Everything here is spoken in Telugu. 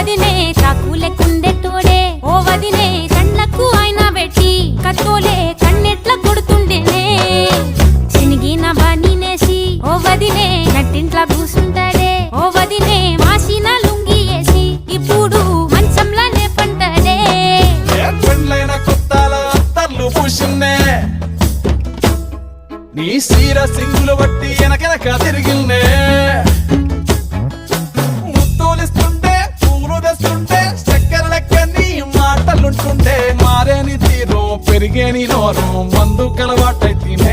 వదినే చాకులెక్కుండే తోడే ఓ వదినే కళ్ళకు ఆయన పెట్టి కత్తోలే కన్నెట్ల కొడుతుండేనే చినిగిన బానినేసి ఓ వదినే నట్టింట్లా కూసుంటాడే ఓ వదినే మాసిన లుంగి వేసి ఇప్పుడు మంచంలానే పంటాడే పెండ్లైన కొత్తాల అత్తర్లు పూసిన్నే నీ సీర సింగులు బట్టి వెనకెనక తిరిగిన్నే ముత్తూలిస్తుంటే పూలు తెస్తుంటే చక్కెర లెక్క నీ మాటలుంటుంటే మారేని తీరు పెరిగేని నోరు మందు కలవాటైతేనే